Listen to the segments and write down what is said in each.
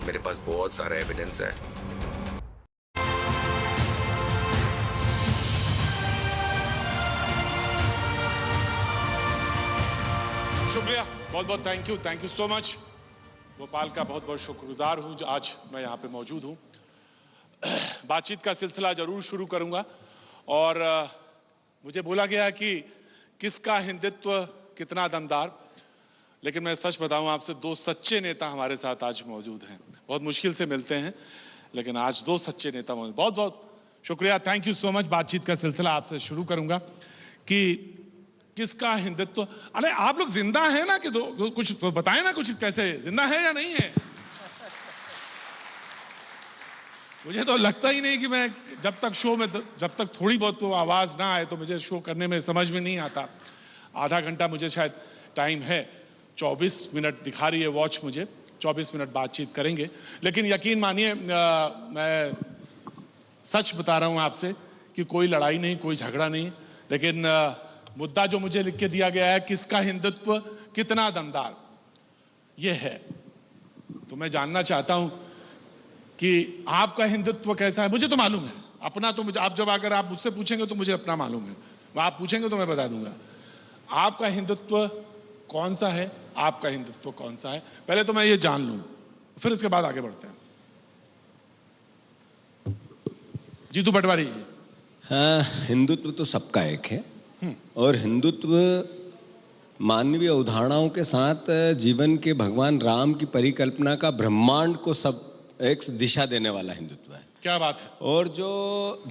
मेरे पास बहुत सारा एविडेंस है। शुक्रिया, बहुत बहुत thank you so much. Bhopal का बहुत बहुत शुक्रगुजार हूँ जो आज मैं यहाँ पे मौजूद हूँ। बातचीत का सिलसिला जरूर शुरू करूँगा और मुझे बोला गया कि किसका हिंदुत्व कितना दमदार, लेकिन मैं सच बताऊँ आपसे, दो सच्चे नेता हमारे साथ आज मौजूद हैं। बहुत मुश्किल से मिलते हैं, लेकिन आज दो सच्चे नेता मौजूद। बहुत बहुत शुक्रिया, थैंक यू सो मच। बातचीत का सिलसिला आपसे शुरू करूँगा कि किसका हिंदुत्व। अरे आप लोग जिंदा हैं ना कि कुछ तो बताएं ना, कुछ कैसे जिंदा है या नहीं है। मुझे तो लगता ही नहीं कि मैं जब तक शो में, जब तक थोड़ी बहुत तो आवाज ना आए तो मुझे शो करने में समझ में नहीं आता। आधा घंटा मुझे शायद टाइम है, 24 मिनट दिखा रही है वॉच मुझे, 24 मिनट बातचीत करेंगे। लेकिन यकीन मानिए मैं सच बता रहा हूं आपसे कि कोई लड़ाई नहीं, कोई झगड़ा नहीं, लेकिन मुद्दा जो मुझे लिख के दिया गया है, किसका हिंदुत्व कितना दमदार, ये है। तो मैं जानना चाहता हूं कि आपका हिंदुत्व कैसा है। मुझे तो मालूम है अपना, तो मुझे आप जब अगर आप मुझसे पूछेंगे तो मुझे अपना मालूम है, आप पूछेंगे तो मैं बता दूंगा आपका हिंदुत्व कौन सा है, आपका हिंदुत्व कौन सा है। पहले तो मैं ये जान लूं, फिर इसके बाद आगे बढ़ते हैं। जीतू पटवारी जी। हाँ, हिंदुत्व तो सबका एक है और हिंदुत्व मानवीय अवधारणाओं के साथ जीवन के भगवान राम की परिकल्पना का ब्रह्मांड को सब एक दिशा देने वाला हिंदुत्व है। क्या बात है। और जो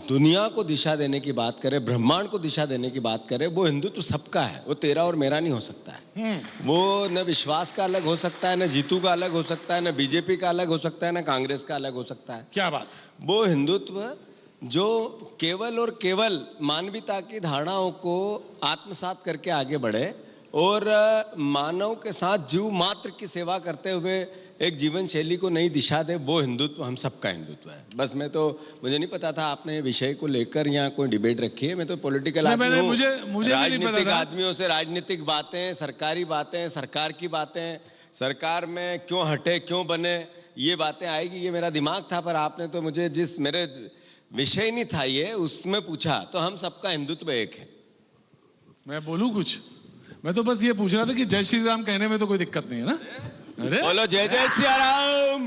दुनिया को दिशा देने की बात करे, ब्रह्मांड को दिशा देने की बात करे, वो हिंदुत्व सबका है। वो तेरा और मेरा नहीं हो सकता है। वो न विश्वास का अलग हो सकता है, न जीतू का अलग हो सकता है, न बीजेपी का अलग हो सकता है, न कांग्रेस का अलग हो सकता है। क्या बात। वो हिंदुत्व जो केवल और केवल मानवीयता की धारणाओं को आत्मसात करके आगे बढ़े और मानव के साथ जीव मात्र की सेवा करते हुए एक जीवन शैली को नई दिशा दे, वो हिंदुत्व हम सबका हिंदुत्व है। बस मुझे नहीं पता था आपने विषय को लेकर यहाँ कोई डिबेट रखी है। मैं तो पॉलिटिकल आदमी हूँ, राजनीतिक आदमियों से राजनीतिक बातें, सरकारी बातें, सरकार की बातें, सरकार में क्यों हटे क्यों बने, ये बातें आएगी, ये मेरा दिमाग था। पर आपने तो मुझे जिस मेरे विषय नहीं था ये, उसमें पूछा, तो हम सबका हिंदुत्व एक है। मैं बोलूं कुछ? मैं तो बस ये पूछ रहा था कि जय श्री राम कहने में तो कोई दिक्कत नहीं है ना। अरे बोलो जय जय सिया राम,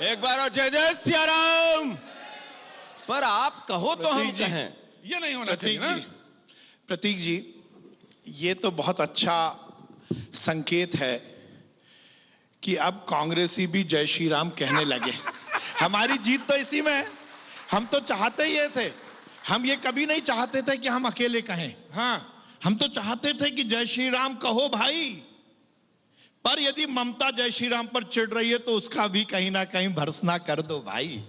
एक बार और जय जय सिया राम। पर आप कहो तो हम कहें, ये नहीं होना चाहिए ना। प्रतीक जी, ये तो बहुत अच्छा संकेत है कि अब कांग्रेसी भी जय श्री राम कहने लगे। हमारी जीत तो इसी में है। हम तो चाहते ही ये थे, हम ये कभी नहीं चाहते थे कि हम अकेले कहें। हाँ, हम तो चाहते थे कि जय श्री राम कहो भाई, पर यदि ममता जय श्री राम पर चिढ़ रही है तो उसका भी कहीं ना कहीं भर्त्सना कर दो भाई।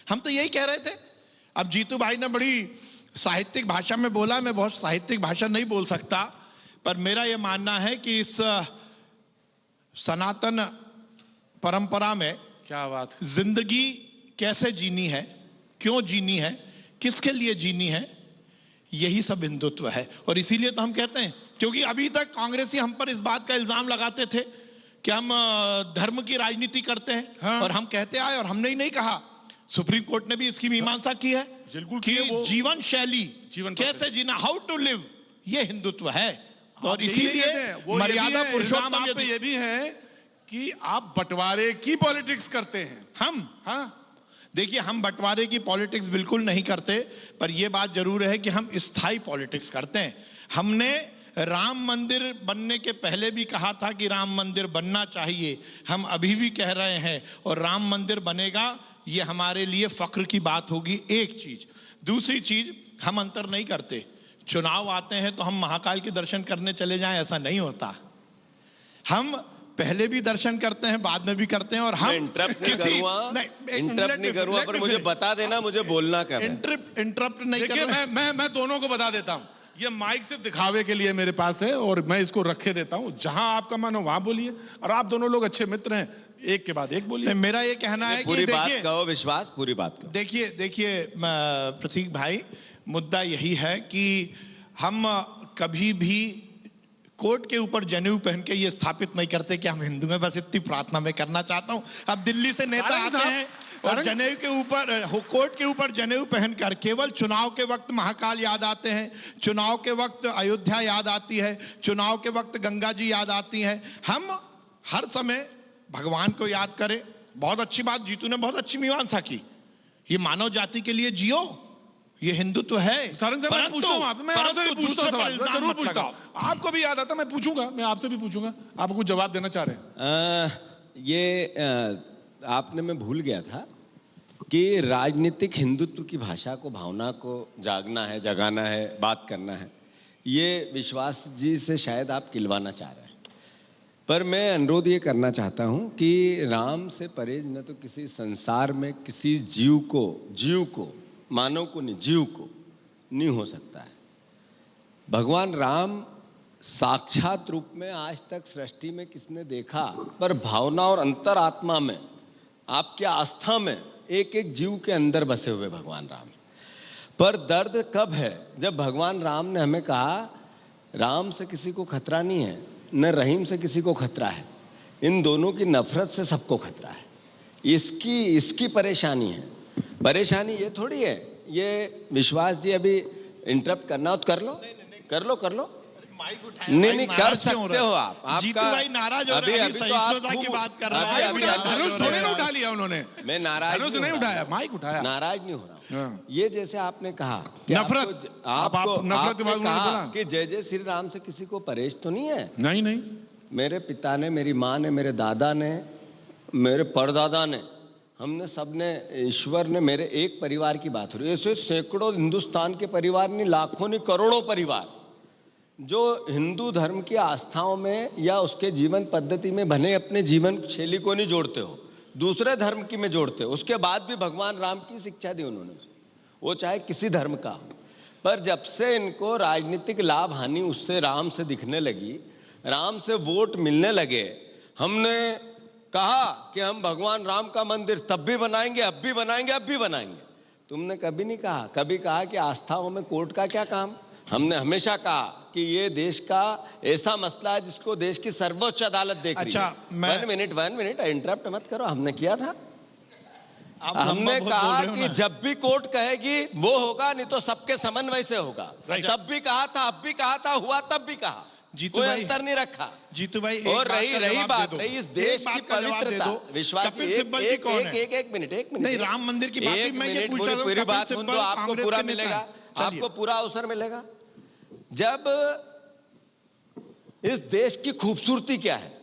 हम तो यही कह रहे थे। अब जीतू भाई ने बड़ी साहित्यिक भाषा में बोला, मैं बहुत साहित्यिक भाषा नहीं बोल सकता, पर मेरा यह मानना है कि इस सनातन परंपरा में क्या बात, जिंदगी कैसे जीनी है, क्यों जीनी है, किसके लिए जीनी है, यही सब हिंदुत्व है। और इसीलिए तो हम कहते हैं, क्योंकि अभी तक कांग्रेसी हम पर इस बात का इल्जाम लगाते थे कि हम धर्म की राजनीति करते हैं। हाँ। और हम कहते आए और हमने ही नहीं कहा, सुप्रीम कोर्ट ने भी इसकी मीमांसा की है कि जीवन शैली, कैसे जीना, हाउ टू लिव, ये हिंदुत्व है। और इसीलिए मर्यादा पुरुषोत्तम पे ये भी है कि आप बंटवारे की पॉलिटिक्स करते हैं। हम, हाँ, देखिए, हम बंटवारे की पॉलिटिक्स बिल्कुल नहीं करते, पर यह बात जरूर है कि हम स्थायी पॉलिटिक्स करते हैं। हमने राम मंदिर बनने के पहले भी कहा था कि राम मंदिर बनना चाहिए, हम अभी भी कह रहे हैं, और राम मंदिर बनेगा, ये हमारे लिए फक्र की बात होगी। एक चीज। दूसरी चीज, हम अंतर नहीं करते। चुनाव आते हैं तो हम महाकाल के दर्शन करने चले जाएं, ऐसा नहीं होता। हम पहले भी दर्शन करते हैं, बाद में भी करते हैं। और हम इंटरप्ट नहीं करूंगा, पर मुझे बता देना, मुझे बोलना क्या है। इंटरप्ट नहीं। देखिए, मैं दोनों को बता देता हूं, ये माइक से दिखावे के लिए मेरे पास है और मैं इसको रखे देता हूं। जहां आपका मन हो वहां बोलिए, और आप दोनों लोग अच्छे मित्र हैं, एक के बाद एक बोलिए। मेरा ये कहना है पूरी बात कहो, विश्वास, पूरी बात कहो। देखिए प्रतीक भाई, मुद्दा यही है कि हम कभी भी कोट के ऊपर जनेऊ पहन के ये स्थापित नहीं करते कि हम हिंदू हैं। बस इतनी प्रार्थना मैं करना चाहता हूं। अब दिल्ली से नेता सारंग आते साहब, हैं और जनेऊ के ऊपर, कोट के ऊपर जनेऊ पहनकर केवल चुनाव के वक्त महाकाल याद आते हैं, चुनाव के वक्त अयोध्या याद आती है, चुनाव के वक्त गंगा जी याद आती हैं। हम हर समय भगवान को याद करें। बहुत अच्छी बात जीतू ने बहुत अच्छी मीमांसा की। ये मानव जाति के लिए जियो, ये हिंदुत्व है। सारंग साहब, मैं पूछता हूं आपसे, मैं आपसे भी पूछता हूं सवाल, मैं जरूर पूछता हूं। आपको भी याद आता, मैं पूछूंगा, मैं आपसे भी पूछूंगा। आप कुछ जवाब देना चाह रहे हैं? आपने, मैं भूल गया था कि राजनीतिक हिंदुत्व की भाषा को, भावना को जागना है, जगाना है, बात करना है। ये विश्वास जी से शायद आप किलवाना चाह रहे हैं, पर मैं अनुरोध ये करना चाहता हूँ कि राम से परहेज न तो किसी संसार में किसी जीव को मानव को नहीं, जीव को नहीं हो सकता है। भगवान राम साक्षात रूप में आज तक सृष्टि में किसने देखा, पर भावना और अंतरात्मा में, आपकी आस्था में एक एक जीव के अंदर बसे हुए भगवान राम। पर दर्द कब है? जब भगवान राम ने हमें कहा राम से किसी को खतरा नहीं है, न रहीम से किसी को खतरा है, इन दोनों की नफरत से सबको खतरा है। इसकी परेशानी है। परेशानी ये थोड़ी है, ये विश्वास जी अभी इंटरप्ट करना हो तो कर लो। नहीं कर सकते हो आप। जीतू भाई नाराज हो रहे हैं, सहिष्णुता की बात कर रहे हैं। धनुष थोड़ी ना उठा लिया उन्होंने, मैं नाराज नहीं उठाया, माइक उठाया। नाराज नहीं हो रहा हूं। ये जैसे आपने कहा कि नफरत, आपने कहा कि जय जय श्री राम से किसी को परहेज तो नहीं है। नहीं, मेरे पिता ने, मेरी माँ ने, मेरे दादा ने, मेरे परदादा ने, हमने सबने, ईश्वर ने, मेरे एक परिवार की बात हो रही है। ऐसे सैकड़ों हिंदुस्तान के परिवार नहीं, लाखों नहीं, करोड़ों परिवार जो हिंदू धर्म की आस्थाओं में या उसके जीवन पद्धति में बने अपने जीवन शैली को नहीं जोड़ते हो, दूसरे धर्म की में जोड़ते हो। उसके बाद भी भगवान राम की शिक्षा दी उन्होंने, वो चाहे किसी धर्म का हो। पर जब से इनको राजनीतिक लाभ हानि उससे राम से दिखने लगी, राम से वोट मिलने लगे, हमने कहा कि हम भगवान राम का मंदिर तब भी बनाएंगे, अब भी बनाएंगे। तुमने कभी नहीं कहा, कभी कहा कि आस्थाओं में कोर्ट का क्या काम। हमने हमेशा कहा कि ये देश का ऐसा मसला है जिसको देश की सर्वोच्च अदालत देख रही है। 1 मिनट इंटरप्ट मत करो। हमने किया था, हमने कहा कि जब भी कोर्ट कहेगी वो होगा, नहीं तो सबके समन्वय से होगा। तब भी कहा था, अब भी कहा था, हुआ तब भी कहा, कोई अंतर नहीं रखा। जीतू भाई, और रही बात इस देश की पवित्रता, विश्वास, एक मिनट नहीं, राम मंदिर की बात मैं ये पूछ रहा हूं, पूरी बात सुन दो, आपको पूरा मिलेगा, आपको पूरा अवसर मिलेगा। जब इस देश की खूबसूरती क्या है,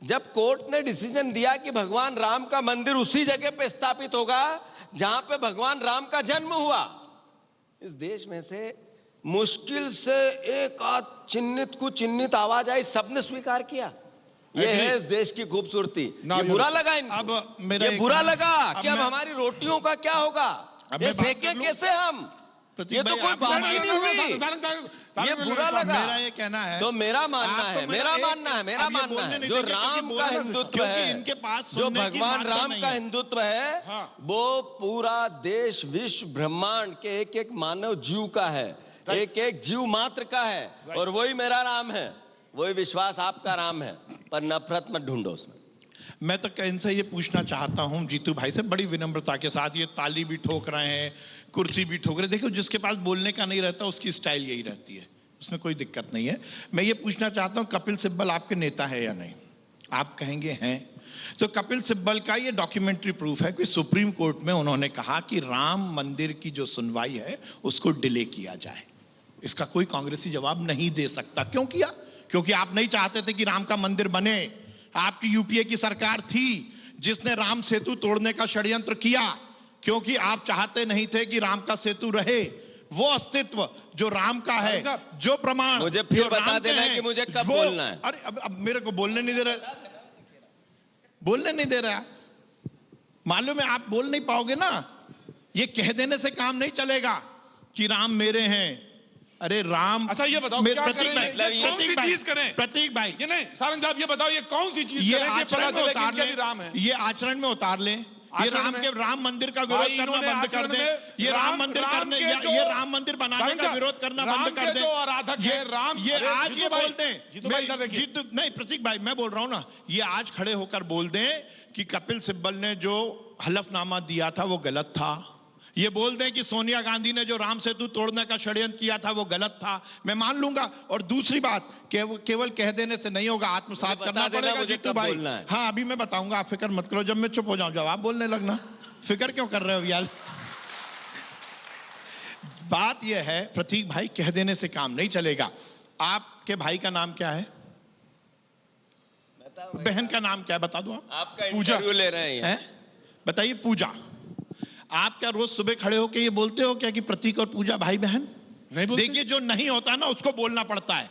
जब कोर्ट ने डिसीजन दिया कि भगवान राम का मंदिर उसी जगह पे स्थापित होगा जहां पे भगवान राम का जन्म हुआ, इस देश में से मुश्किल से एक आध चिन्हित आवाज आई, सबने स्वीकार किया। ये है इस देश की खूबसूरती। ये बुरा लगा इनको, अब मेरा ये बुरा लगा कि अब हमारी रोटियों का क्या होगा, ये सेके कैसे हम, ये तो कोई बात ही नहीं हुई। ये बुरा लगा। मेरा ये कहना है, तो मेरा मानना है जो राम का हिंदुत्व है, इनके पास जो भगवान राम का हिंदुत्व है, वो पूरा देश, विश्व, ब्रह्मांड के एक एक मानव जीव का है, एक एक जीव मात्र का है, और वही मेरा राम है, वही विश्वास आपका राम है। पर नफरत मत ढूंढो उसमें। मैं तो इनसे ये पूछना चाहता हूं, जीतू भाई से बड़ी विनम्रता के साथ, ये ताली भी ठोक रहे हैं, कुर्सी भी ठोक रहे हैं। देखो, जिसके पास बोलने का नहीं रहता उसकी स्टाइल यही रहती है, उसमें कोई दिक्कत नहीं है। मैं ये पूछना चाहता हूं, कपिल सिब्बल आपके नेता है या नहीं? आप कहेंगे हैं। तो कपिल सिब्बल का ये डॉक्यूमेंट्री प्रूफ है कि सुप्रीम कोर्ट में उन्होंने कहा कि राम मंदिर की जो सुनवाई है उसको डिले किया जाए। इसका कोई कांग्रेसी जवाब नहीं दे सकता। क्यों किया? क्योंकि आप नहीं चाहते थे कि राम का मंदिर बने। आपकी यूपीए की सरकार थी जिसने राम सेतु तोड़ने का षड्यंत्र किया, क्योंकि आप चाहते नहीं थे कि राम का सेतु रहे, वो अस्तित्व जो राम का है, जो प्रमाण। मुझे फिर बता देना कि मुझे कब बोलना है। अरे अब मेरे को बोलने नहीं दे रहा, मालूम है आप बोल नहीं पाओगे ना। ये कह देने से काम नहीं चलेगा कि राम मेरे हैं। अरे राम, अच्छा ये बताओ क्या करेंगे, कौन सी चीज करें? प्रतीक भाई, ये नहीं सारंग साहब, ये बताओ ये कौन सी चीज करें कि पता चले कि इनके भी राम है? ये आचरण में उतार लें। ये आचरण में। राम मंदिर का विरोध भाई, करना इन्होंने बंद कर आचरण दें। में ये राम मंदिर राम करने, के जो- ये राम मंदिर बनाने का विरोध करना राम बंद कर के दें। जो आराधक है, राम- ये अरे, आज जीतू ये भाई, बोल दें, जीतू भाई इधर देखिए। नहीं प्रतीक भाई, मैं बोल रहा हूं ना, ये आज खड़े होकर बोल दें कि कपिल सिब्बल ने जो हलफनामा दिया था वो गलत था। ये बोल दें कि सोनिया गांधी ने जो राम सेतु तोड़ने का षड्यंत्र किया था वो गलत था, मैं मान लूंगा। और दूसरी बात, केवल कह देने से नहीं होगा, आत्मसात मुझे करना बता देना पड़ेगा मुझे जीतू कब भाई। बोलना है। हाँ अभी मैं बताऊंगा, आप फिक्र मत करो, जब मैं चुप हो जाऊं जब आप बोलने लगना। फिक्र क्यों कर रहे हो यार? बात यह है प्रतीक भाई, कह देने से काम नहीं चलेगा। आपके भाई का नाम क्या है? बहन का नाम क्या है बता दो आप। आपका पूजा। इंटरव्यू ले रहे हैं हैं? बताइए पूजा। आप क्या रोज सुबह खड़े होके ये बोलते हो क्या कि प्रतीक और पूजा भाई बहन? नहीं बोलते। देखिए, जो नहीं होता ना उसको बोलना पड़ता है,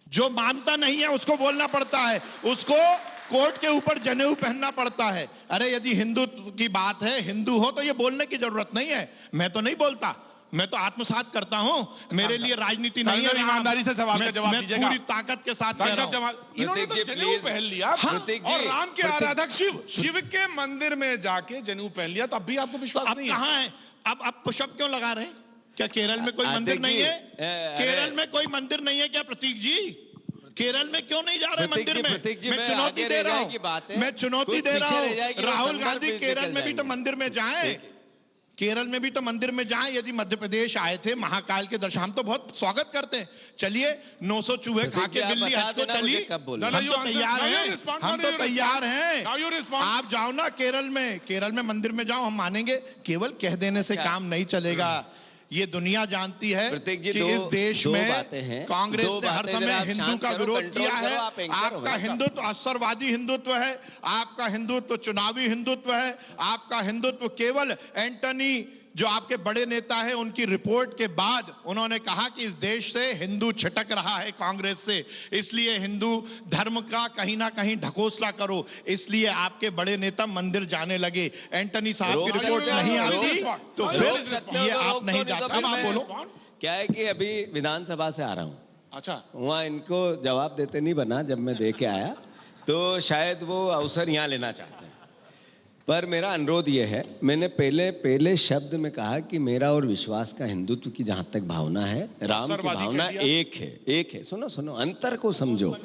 जो मानता नहीं है उसको बोलना पड़ता है, उसको कोर्ट के ऊपर जनेऊ पहनना पड़ता है। अरे यदि हिंदुत्व की बात है, हिंदू हो तो ये बोलने की जरूरत नहीं है। मैं तो नहीं बोलता, मैं तो आत्मसात करता हूं। मेरे लिए राजनीति नहीं है। ईमानदारी से सवाल का जवाब मैं दीजिएगा। पूरी ताकत के साथ कह रहा हूं। इन्होंने प्रतीक तो जी, जनेऊ please। पहन लिया। प्रतीक जी, और राम के प्रतीक- आराधक शिव के मंदिर में जाके जनेऊ पहन लिया, तो अब भी आपको विश्वास अब नहीं है? कहां है? अब पुशअप क्यों लगा रहे हैं? क्या केरल में कोई मंदिर प्रतीक नहीं जी, है? अरे- केरल में कोई मंदिर नहीं है क्या प्रतीक जी? केरल में क्यों नहीं जा रहे प्रतीक मंदिर जी, में? प्रतीक जी, मैं चुनौती आगे दे रह रहा जाएगी बात हूं, है। मैं चुनौती कुछ दे रहा पीछे रह जाएगी हूं। और राहुल संदर्भ गांधी भी केरल निकल में भी तो जाएंगे। मंदिर में जाएं, केरल में भी तो मंदिर में जाएं। यदि मध्य प्रदेश आए थे महाकाल के दर्शन, हम तो बहुत स्वागत करते हैं। चलिए 900 चूहे खा प्रतीक जी, के आप बिल्ली बता हज को देना चली, मुझे कब बोलना हम है। तो Now you तैयार answer. Now you हैं, respond. हम Now तो you तैयार respond. हैं। Now you respond. आप जाओ ना केरल में मंदिर में जाओ, हम मानेंगे। केवल कह देने से काम नहीं चलेगा। ये दुनिया जानती है प्रतीक जी, कि दो- इस देश दो में बातें हैं। कांग्रेस दो ने हर बातें समय जरा आप हिंदू शांत का करो, विरोध कंट्रोल किया है। करो, आप एंकर हो आपका भाई। हिंदुत्व अवसरवादी हिंदुत्व है, आपका हिंदुत्व चुनावी हिंदुत्व है, आपका हिंदुत्व केवल एंटनी जो आपके बड़े नेता हैं उनकी रिपोर्ट के बाद उन्होंने कहा कि इस देश से हिंदू छिटक रहा है कांग्रेस से, इसलिए हिंदू धर्म का कहीं ना कहीं ढकोसला करो, इसलिए आपके बड़े नेता मंदिर जाने लगे। एंटनी साहब की रोक रिपोर्ट सकते हो, नहीं रोक आती सकते तो हो, फिर रोक सकते हो, ये तो आप रोक नहीं तो नहीं, जाते। तो अब आप फिर बोलो। मैं- क्या है कि अभी विधानसभा से आ रहा हूँ, अच्छा, वहाँ इनको जवाब देते नहीं बना। जब मैं दे के आया तो शायद वो अवसर यहाँ लेना चाहते हैं, पर मेरा अनुरोध ये है, मैंने पहले शब्द में कहा कि मेरा और विश्वास का हिंदुत्व की जहाँ तक भावना है, राम की अवसरवादी भावना कह दिया। एक है। सुनो अंतर को समझो।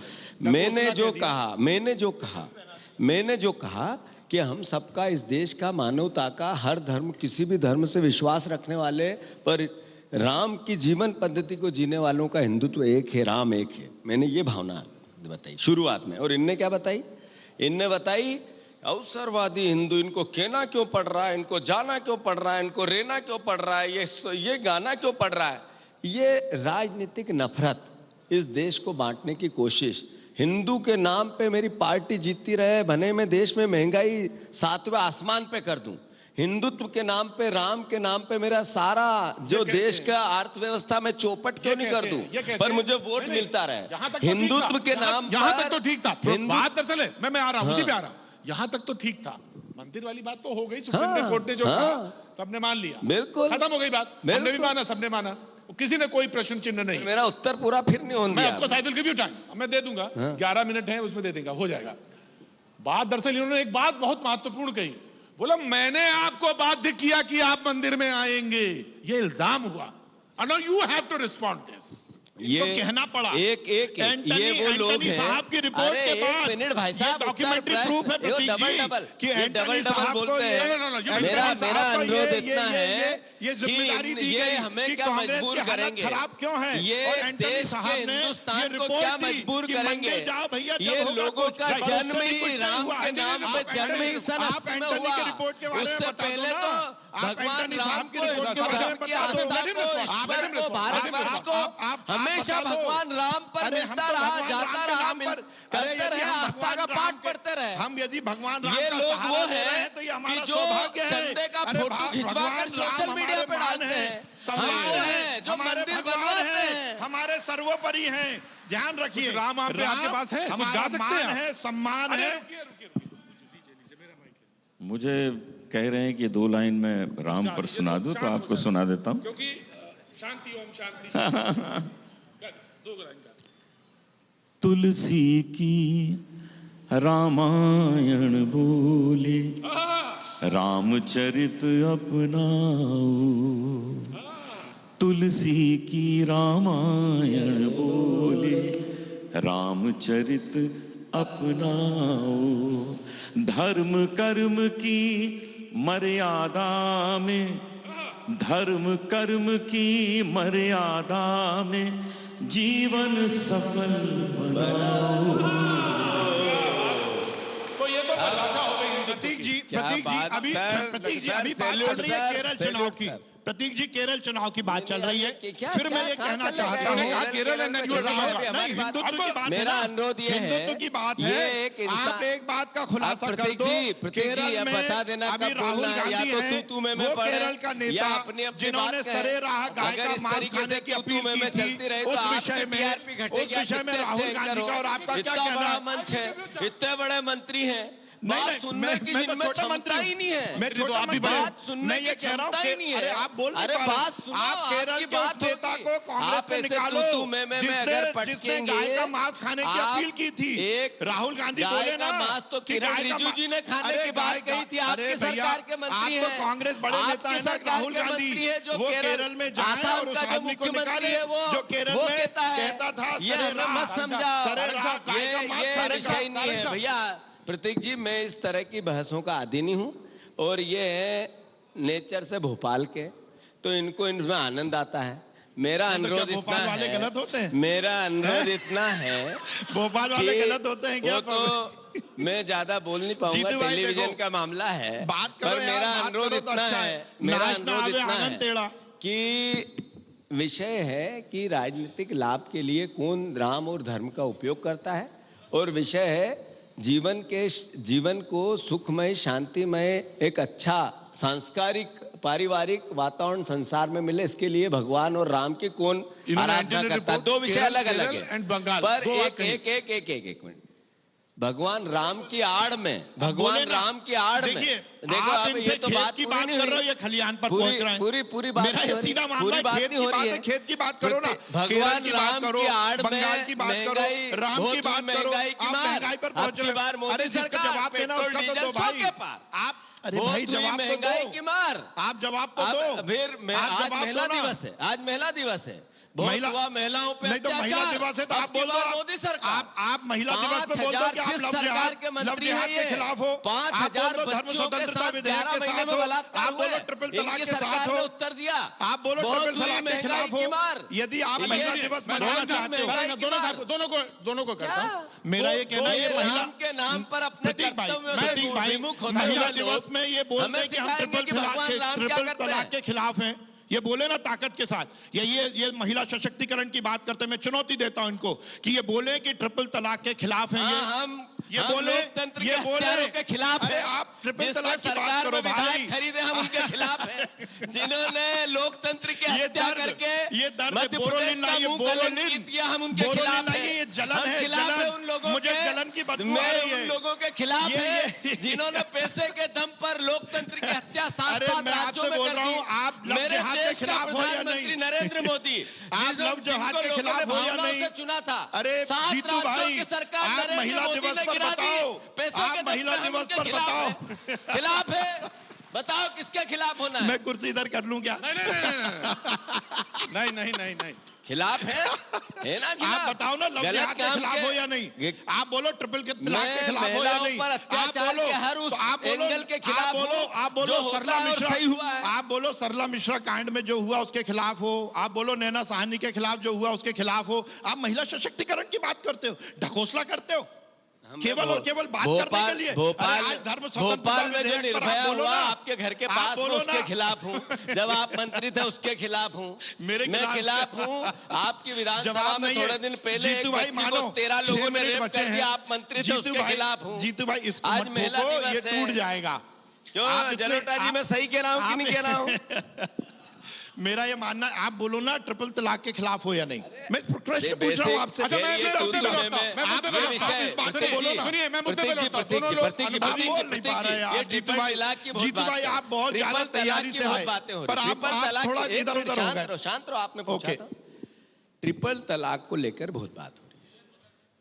मैंने जो कहा कि हम सबका, इस देश का, मानवता का, हर धर्म, किसी भी धर्म से विश्वास रखने वाले पर राम की जीवन पद्धति को जीने वालों का हिंदुत्व एक है, राम एक है। मैंने ये भावना बताई शुरुआत में। और इनने क्या बताई? इनने बताई अवसरवादी हिंदू, इनको कहना क्यों पड़ रहा है, इनको जाना क्यों पड़ रहा है, इनको रहना क्यों पड़ रहा है, ये गाना क्यों पड़ रहा है। ये राजनीतिक नफरत, इस देश को बांटने की कोशिश। हिंदू के नाम पे मेरी पार्टी जीतती रहे, भले मैं देश में महंगाई 7वें आसमान पे कर दूं, हिंदुत्व के नाम पे, राम के नाम पे मेरा सारा जो देश का अर्थव्यवस्था में चौपट क्यों नहीं कर दूं, पर मुझे वोट मिलता रहे। हिंदुत्व के नाम यहां पर तक तो ठीक था। बात दरअसल है, मैं आ रहा हूं, उसी पे आ रहा हूं। यहां तक तो ठीक था, मंदिर वाली बात तो हो गई, सुप्रीम कोर्ट ने जो कहा सबने मान लिया, बिल्कुल खत्म हो गई बात। हमने भी माना, सबने माना, किसी ने कोई प्रश्न चिन्ह नहीं। मेरा उत्तर पूरा फिर नहीं होने मैं दिया। आपको साइकिल गिव यू टाइम, मैं दे दूंगा, 11 मिनट है उसमें दे देगा, हो जाएगा। बात दरअसल इन्होंने एक बात बहुत महत्वपूर्ण कही, बोला मैंने आपको बाध्य किया कि आप मंदिर में आएंगे, ये इल्जाम हुआ। Now you have to respond this. ये कहना पड़ा एक ये वो लोग हैं। साहब की रिपोर्ट अरे के बाद, एक मिनट भाई साहब, डॉक्यूमेंटरी प्रूफ है प्रतीक जी कि एंटनी साहब को बोलते हैं। मेरा अनुरोध इतना है ये जिम्मेदारी दी ये गई हमें कि क्या कांग्रेस मजबूर की हालत करेंगे, खराब क्यों है, ये और एंटनी देश साहब के ने हिंदुस्तान ये को रिपोर्ट क्या दी मजबूर कि करेंगे। मंदिर जाओ भैया, जब ये होगा लोगों कुछ। का भाई, जन्म उससे भी ही कुछ नहीं राम हुआ। के नाम पे, आप जन्म ही सन आप 80 में एंटनी हुआ। की रिपोर्ट के बारे में उससे बता दो पहले ना। तो आप भगवान एंटनी राम साहब की को, रिपोर्ट के बारे में धर्म की बता दो। आस्था को, ईश्वर को, भारतवर्ष को हमेशा भगवान राम पर मिलता रहा, जाता रहा, करते रहे, आस्था का पाठ पढ़ते रहे। हम यदि भगवान राम ये का लोग सहारा वो ले रहे है हैं तो ये कि हमारा जो सौभाग्य है। चंदे का अरे फोटो खिंचवाकर भगवान सोशल राम मीडिया पे हमारे डालते हैं। सम्मान हम वो है, हैं जो हमारे मंदिर भगवान बनवाते हैं, हैं। हमारे सर्वोपरि हैं। ध्यान रखिए, कुछ राम आप पे आपके पास है? कुछ गा हमारा सकते हैं मान आप? है, सम्मान है। मुझे कह रहे हैं कि 2 लाइन में राम पर सुना दूं, तो आपको सुना देता हूं। क्योंकि शांति ओम शांति। दो लाइन का। तुलसी की रामायण बोले, रामचरित अपनाओ, तुलसी की रामायण बोले, रामचरित अपनाओ। धर्म कर्म की मर्यादा में, धर्म कर्म की मर्यादा में जीवन सफल बनाओ। तो ये तो परिभाषा हो गई हिंदुत्व प्रतीक की। जी, प्रतीक जी, अभी प्रतीक जी अभी बात चल रही है केरल चुनाव की। प्रतीक जी, केरल चुनाव की बात चल रही है। फिर मैं ये कहना चाहता हूँ, केरल है, नहीं, नहीं, हिंदुत्व की बात है मेरा ना, अनुरोध ये है, हिंदुत्व की बात ये है। एक इंसान- आप एक बात का खुलासा कर प्रतीक दो, जी, केरल अब में बता देना अभी कब राहुल बोलना है, या गांधी तो हैं, तू में वो पड़े, केरल का या नेता अपनी जिन्होंने बात कहे। सरे राह गाय अगर का इस मांस तरीके खाने से की तू अपील में की चलती थी, रही तो उस आपकी विषय में टीआरपी घटेगी। उस विषय में राहुल गांधी का और आपका क्या इतना कहना बड़ा है? मंच है, इतने बड़े मंत्री हैं, नहीं, बात नहीं, सुनने की मैं तो जिनमें छोटा क्षमता मंत्री ही नहीं है। मैं छोटा आप भी मंत्री बड़े हूं। बात सुनने मैं की ये कह रहा हूं क्षमता ही कि नहीं है। अरे आप बोल नहीं अरे पा रहे। बात सुनो, आप केरल आपकी के उस बात नेता होगी। को कांग्रेस आप से ऐसे निकालो तू में अगर जिसने पटकेंगे, गाय का मांस खाने की आप अपील की थी। एक राहुल गांधी गाय बोले का ना मांस तो कि किरण गाय का रिजिजू मा- जी ने खाने अरे की बात गाय का- कही थी। अरे आपकी भैया, सरकार के मंत्री आप तो हैं, कांग्रेस बड़े नेता आपकी है ना सरकार राहुल के गांधी, मंत्री है जो वो केरल में जाए आसाम और उस का जो आदमी को मुख्यमंत्री निकाले है वो जो केरल में कहता है, कहता था ये सरे हमें राह मत समझा। सरे राह गाय का मांस ये खाने विषय नहीं है भैया। प्रतीक जी, मैं इस तरह की बहसों का आदी नहीं हूँ, और ये नेचर से भोपाल के, तो इनको इनमें आनंद आता है। मेरा अनुरोध इतना भोपाल वाले है, गलत होते हैं? मेरा अनुरोध इतना है भोपाल वाले कि गलत होते हैं क्या? वो तो मैं ज्यादा बोल नहीं पाऊंगा, जीतू भाई टेलीविजन देखो, का मामला है, बात करो पर यार, मेरा बात अनुरोध करो तो इतना अच्छा है, है। मेरा नाच ना अनुरोध आवे इतना आनंद है टेढ़ा। कि विषय है कि राजनीतिक लाभ के लिए कौन राम और धर्म का उपयोग करता है, और विषय है जीवन को सुखमय, शांतिमय, एक अच्छा सांस्कारिक पारिवारिक वातावरण संसार में मिले, इसके लिए भगवान और राम की कौन इन्होंने आराधना एंटीना करता है। रिपोर्ट दो विषय केरल अलग अलग केरल है, एंड बंगाल, पर दो बात एक कही। एक मिनट, भगवान राम की आड़ में, भगवान बोले ना, राम की आड़ में देखिए, देखो आप अब इनसे ये तो खेत बात की पूरी बात नहीं कर रहे हो, हुई। ये खलियान पर पूरी पहुंच रहे हैं। पूरी बात मेरा नहीं ये हो रही, सीधा मामला पूरी है, बात खेत नहीं की हो बात रही है, है। खेत की बात करो ना, भगवान केरल की बात राम करो, की आड़ में बंगाल की बात करो, महंगाई, राम की बहुत बात करो, महंगाई की आप मार। महंगाई पर पहुंच अब की रहे बार हो। मोदी अरे जिसका सरकार, जवाब देना पेट्रोल उसका तो डीजल दो 100 भाई। के पार। आप अरे बहुत भाई हुई जवाब तो महंगाई दो, की मार। आप जवाब तो अब दो। फिर आप आज जवाब महिला दो ना। दिवस है, आज महिला दिवस है, बहुत महिला- हुआ महिलाओं पे नहीं तो महिला अत्याचार। दिवस है तो अब आप की बोल दो, बार मोदी सरकार, आप महिला दिवस पे बोल दो कि आप 5,000 लव सरकार के जिहाद मंत्री हैं के ये, खिलाफ हो, 5,000 आप बोल दो धर्म बच्चों के स्वतंत्रता साथ विधेयक 11 के महीने साथ में हो, बलात्कार आप बोलो हुए। ट्रिपल तलाक इनकी के साथ सरकार हो, ने उत्तर दिया, आप बोलो बहुत ट्रिपल हुई तलाक के महंगाई खिलाफ की हो। मार। यदि आप ये महिला दिवस मैं मनाना बहुत हुई चाहते हो, महंगाई की मार। दोनों को करता हूँ। मेरा ये कहना है, ये महिला राम के नाम पर अपने प्रतीक भाई, कर्तव्यों प्रतीक से भाई, विमुख होते महिला हुए दिवस लोग में ये बोलते हमें हैं कि हम सिखाएंगे ट्रिपल कि भगवान राम क्या करते तलाक हैं। के खिलाफ हैं, ये बोले ना ताकत के साथ, ये महिला सशक्तिकरण की बात करते हैं। मैं चुनौती देता हूं इनको कि ये बोले कि ट्रिपल तलाक के खिलाफ हैं। ये हम बोले, लोकतंत्र ये के बोले हत्यारों के खिलाफ अरे हैं। आप ट्रिपल जिसने तलाक की बात सरकार करो में भाई। विधायक खरीदे हम उनके खिलाफ हैं। जिन्होंने लोकतंत्र की ये हत्या दर्द, करके ये दर्द मध्य बोरोलिन प्रदेश का लाइए, मुंह बोरोलिन, कलंकित किया, हम उनके बोरोलिन खिलाफ लाइए, हैं। ये जलन हम है, खिलाफ जलन। है उन लोगों मुझे के, जलन की बदबू आ मैं रही है। उन लोगों के खिलाफ ये- है जिन्होंने पैसे के दम पर लोकतंत्र की हत्या साथ अरे साथ मैं राज्यों आपसे में बोल कर रहा दी। हूं, आप लव मेरे जिहाद के देश का खिलाफ हो या प्रधानमंत्री नहीं? नरेंद्र मोदी, आप लव जिहाद के खिलाफ हो या नहीं? से चुना था, अरे 7 जीतू राज्यों भाई, की सरकार आप नरेंद्र महिला मोदी दिवस ने पर गिरा दी। बताओ, पैसों आप के दम महिला पे हम दिवस उनके पर खिलाफ बताओ। हैं। खिलाफ है, बताओ किसके खिलाफ होना है? मैं कुर्सी इधर कर लूं क्या? नहीं। खिलाफ है ना? आप खिलाफ बताओ ना, लव गलत जिहाद के काम खिलाफ के- हो या नहीं? आप बोलो ट्रिपल तलाक के मैं खिलाफ हो या महिलाओं नहीं? पर अत्याचार आप बोलो, के हर उस तो आप बोलो, एंगल के खिलाफ आप बोलो, हूं, आप बोलो जो होता सरला है और मिश्रा, सही हुआ है। आप बोलो सरला मिश्रा कांड में जो हुआ उसके खिलाफ हो, आप बोलो नैना साहनी के खिलाफ जो हुआ उसके खिलाफ हो। आप महिला सशक्तिकरण की बात करते हो, ढकोसला करते हो केवल और केवल बात करने के लिए। भोपाल अरे आज धर्म स्वतंत्रता भोपाल में जो विधेयक पर आप निर्भया बोलो हुआ ना, आपके घर के आप पास में, बोलो उसके ना। खिलाफ हूँ। जब आप मंत्री थे उसके खिलाफ हूँ, मेरे मैं खिलाफ- खिलाफ हूँ। आपकी विधानसभा जवाब में नहीं है। थोड़े दिन पहले एक जीतू भाई बच्ची मानो, को 13 लोगों 6 ने मिनट रेप बचे कर दिया, हैं। आप मंत्री थे, जीतू उसके भाई- खिलाफ हूँ। जीतू भाई इसको आज मत महिला ठोको, दिवस ये है। टूट जाएगा। क्यों आप इतने- जलोटा जी, आप- मैं सही कह रहा हूँ कि नहीं कह रहा हूँ? मेरा ये मानना, आप बोलो ना ट्रिपल तलाक के खिलाफ हो या नहीं? मैं प्रश्न पूछ रहा हूँ बेसिक- आपसे। अच्छा, मैं ये सीधा तू सीधा तुम्हें लौटता हूं। मैं मैं- मुद्दे पे ये लौटता हूं। विषय- इस बात को प्रतीक बोलो जी, ना। सुनिए, मैं मुद्दे पे प्रतीक जी, लौटता हूं। प्रतीक दोनों जी, लोग प्रतीक जी, अनुभवी प्रतीक हो। जी, बोल नहीं प्रतीक पा जी, रहे यार, ये जीतू ट्रिपल भाई- तलाक की बहुत जीतू बात भाई, है। आप बहुत ट्रिपल ज्यादा तलाक तैयारी की से बहुत आए। बातें हो रही पर हैं। आप ट्रिपल तलाक थोड़ा की- एक इधर मिनट, उधर हो शांत गए। रहो, शांत रहो, आपने पूछा ओके। था। ट्रिपल तलाक को लेकर बहुत बात हो रही है।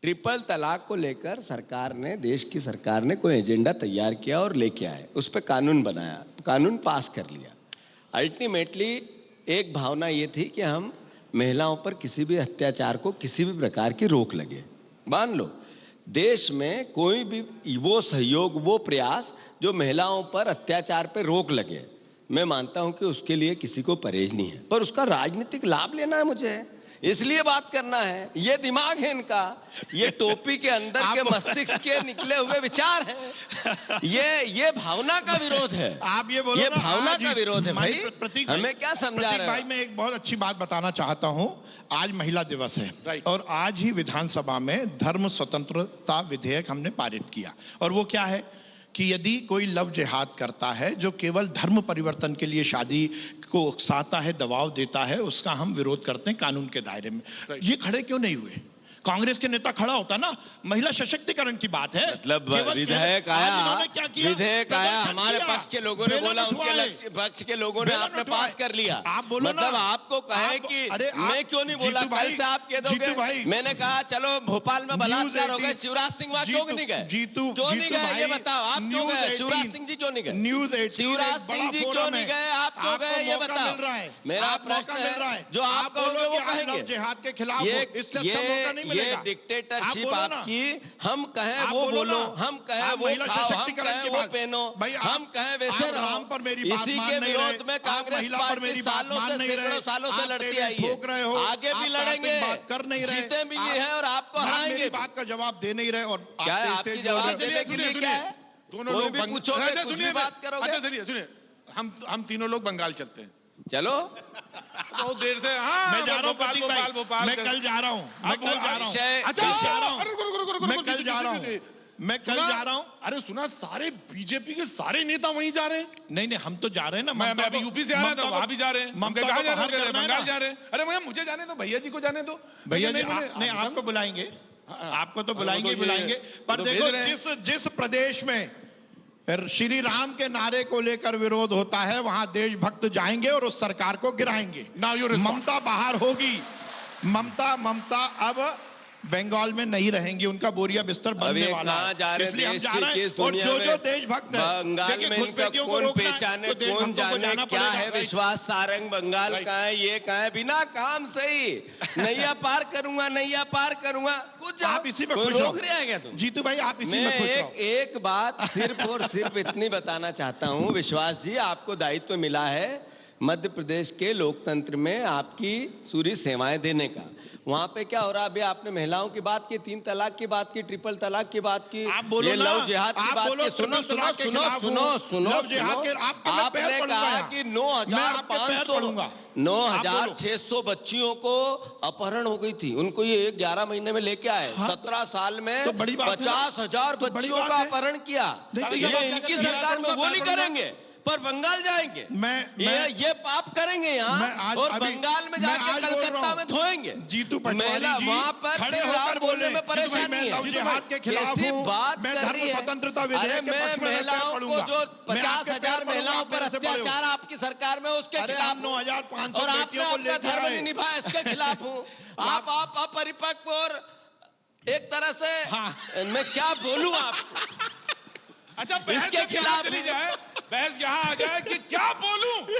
ट्रिपल तलाक को लेकर सरकार ने, देश की सरकार ने कोई एजेंडा तैयार किया और लेके आए, उस पर कानून बनाया, कानून पास कर लिया। अल्टीमेटली एक भावना ये थी कि हम महिलाओं पर किसी भी अत्याचार को किसी भी प्रकार की रोक लगे। मान लो देश में कोई भी वो सहयोग, वो प्रयास जो महिलाओं पर अत्याचार पर रोक लगे, मैं मानता हूं कि उसके लिए किसी को परहेज नहीं है, पर उसका राजनीतिक लाभ लेना है मुझे, इसलिए बात करना है। ये दिमाग है इनका, ये टोपी के अंदर के मस्तिष्क के निकले हुए विचार हैं। ये भावना का विरोध है। आप ये बोलो ये ना, भावना आज का विरोध है भाई। प्रतीक हमें क्या समझा प्रतीक रहे भाई, हो? मैं एक बहुत अच्छी बात बताना चाहता हूं। आज महिला दिवस है Right. और आज ही विधानसभा में धर्म स्वतंत्रता विधेयक हमने पारित किया। और वो क्या है कि यदि कोई लव जिहाद करता है जो केवल धर्म परिवर्तन के लिए शादी को उकसाता है, दबाव देता है, उसका हम विरोध करते हैं कानून के दायरे में। ये खड़े क्यों नहीं हुए? कांग्रेस के नेता खड़ा होता ना, महिला सशक्तिकरण की बात है। मतलब केवल- विधेयक आज आया, इन्होंने क्या किया? विधेयक आया, प्रदर्शन हमारे किया, पक्ष के लोगों ने बेलन बोला, उनके उठवाए। पक्ष के लोगों ने बेलन आपने उठवाए। पास कर लिया। आप बोलो मतलब ना, आपको कहे आप- कि अरे आप- मैं क्यों नहीं बोला, जीतू कल भाई, से आप कह दोगे। जीतू भाई, मैंने कहा चलो भोपाल में बलात्कार हो गए, न्यूज़ शिवराज सिंह वहां क्यों नहीं गए? जीतू क्यों नहीं जीतू गए ये भाई, बताओ, आप क्यों न्यूज़ गए? शिवराज 18 सिंह जी क्यों नहीं गए? न्यूज़ 18 शिवराज एक बड़ा सिंह जी क्यों फोरम नहीं है। गए? आप क्यों आपको गए ये मौका बताओ। मिल रहा है। मेरा आप प्रश्न मौका मिल रहा है। जो आप कहोगे बोलो वो कि आप कहेंगे। लव जिहाद के खिलाफ हो, इससे अच्छा मौका नहीं ये मिलेगा। डिक्टेटरशिप आप बोलो ना। आपकी, हम कहें आप वो बोलो बोलो, ना। हम कहें आप वो महिला खाओ, हम सशक्तिकरण कहें की वो बात- पहनो, भाई आप- हम कहें वैसे आप रहो। राम पर मेरी बात इसी मान के नहीं विरोध रहे। में आप कांग्रेस महिला पर पार्टी मेरी बात सालों मान से, नहीं सैकड़ों रहे। सालों से आप लड़ती टेबल आई ठोक रहे हो, है। आगे भी आप लड़ेंगे, तार्किक बात कर नहीं रहे। जीते भी आप- ये है और आपको आप हराएंगे मेरी भी। बात का जवाब दे नहीं रहे। और क्या है आप आपकी स्टेज जवाब पर- देने के लिए क्या है? दोनों कोई लोग भी बंग- पूछोगे, अच्छा, कुछ सुनिए भी बात करोगे। अच्छा सुनिए, हम तीनों लोग बंगाल चलते हैं चलो बहुत देर से। हाँ, मैं जा रहा हूँ भोपाल, प्रतीक भाई, भोपाल, भोपाल मैं कर- कल जा रहा हूँ, मैं कल जा रहा हूँ। अच्छा, विषय- अरे रुको, मैं कल जा रहा हूँ, मैं कल सुना? जा रहा हूँ। अरे सुना, सारे बीजेपी के सारे नेता वहीं जा रहे हैं। नहीं, हम तो जा रहे हैं ना। मैं ममता अभी को- यूपी से आया था, ममता को- वहां भी जा रहे हैं। ममता कहाँ को जा बाहर रहे हैं? करना है बंगाल ना। जा रहे हैं। अरे भैया मुझे जाने दो, भैया जी को जाने दो। भैया जी नहीं, नहीं, आपको बुलाएंगे, आपको तो बुलाएंगे वो तो ये- बुलाएंगे। पर वो तो देखो, भेज रहे हैं। जिस प्रदेश में श्री राम के नारे को लेकर विरोध होता है, वहां देशभक्त जाएंगे और उस सरकार को गिराएंगे। Now you respond. ममता बाहर होगी। ममता अब बंगाल में नहीं रहेंगी, उनका बोरिया बिस्तर बनने अभी वाला कहाँ है। जा रहे इसलिए हम देश जा की रहे हैं। किस और दुनिया जो में देशभक्त है, बंगाल देखिए, में इनका घुसपैठियों को कौन रोकना है, पहचाने, तो कौन देशभक्तों को जाने जाना क्या पड़ेगा। है विश्वास सारंग बंगाल का है, ये का है, बिना काम से ही नैया पार करूंगा, नैया पार करूंगा। कुछ आप इसी में कोई खुश हो। रोक रहे हैं क्या तुम? जीतू भाई, आप इसी मैं में खुश रहो। एक बात सिर्फ और सिर्फ इतनी बताना चाहता हूं, विश्वास जी, आपको दायित्व मिला है मध्य प्रदेश के लोकतंत्र में आपकी सूरी सेवाएं देने का। वहां पे क्या हो रहा है? अभी आपने महिलाओं की बात की, 3 तलाक की बात की, ट्रिपल तलाक की बात की, आप बोलो ये ना, लव जिहाद की आप बात बोलो की। सुनो ट्रिपल सुनो तलाक के सुनो खिलाफ सुनो हूँ। सुनो लव जिहाद के- आपके मैं पैर आपने पड़ूंगा कहा यहाँ। कि मैं आपके पैर पड़ूंगा। 9,600 बच्चियों को अपहरण हो गई थी, उनको ये 11 महीने में लेके आए। हाँ, 17 साल में तो बड़ी बात है ना। 50,000 तो बड़ी बच्चियों बात का है। अपहरण किया। देखिए, ये ये इनकी बात- सरकार में वो नहीं मैं करेंगे, पर बंगाल जाएंगे। मैं- ये पाप करेंगे मैं यहाँ आज- और अभी- बंगाल में मैं जाके आज बोल रहा कलकत्ता हूँ। में धोएंगे। जीतू पटवारी महिला जी वहां पर खड़े श्री होकर राम बोलने बोले, में जीतू भाई, परेशानी मैं है। लव जिहाद के खिलाफ कैसी हूँ, बात मैं कर धर्म रही है? स्वतंत्रता अरे विधेयक के पक्ष में मैं पैर महिलाओं को पड़ूंगा। जो मैं आपके पैर 50,000 पड़ूंगा, महिलाओं आप पर मेरे से बड़े हो। अत्याचार आपकी सरकार में उसके अरे खिलाफ आप 9,500 और आपने बेटियों को अपना लेके धर्म आए। नहीं निभाया, इसके खिलाफ हूँ। आप अपरिपक्व और एक तरह से हाँ। मैं क्या बोलूं आपको? अच्छा, बहस इसके जब यहाँ खिलाफ चली जाए, बहस यहाँ आ जाए कि क्या बोलूं,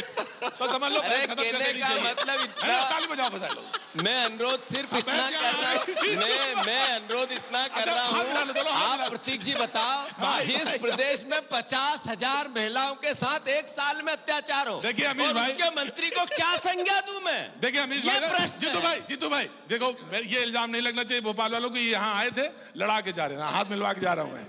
तो समझ लो अरे बहस खत्म कर कहने देनी का चाहिए। मतलब अरे इतना, ताली बजाओ बजाओ लोग। मैं अनुरोध सिर्फ इतना कर रहा हूँ, मैं अनुरोध इतना कर अच्छा, रहा हाथ मिला लो, चलो, हाथ मिला हूँ। आप लो। प्रतीक जी बताओ, जिस प्रदेश में 50,000 महिलाओं के साथ एक साल में अत्याचार हो, देखिए अमीश और भाई, उसके मंत्री को क्या संज्ञा दूं मैं? देखिए अमीश ये भाई, प्रश्न है। जीतू भाई देखो, ये इल्जाम नहीं लगना चाहिए भोपाल वालों को, ये यहाँ आए थे लड़ा के जा रहे हैं, हाथ मिलवा के जा रहा हूँ मैं।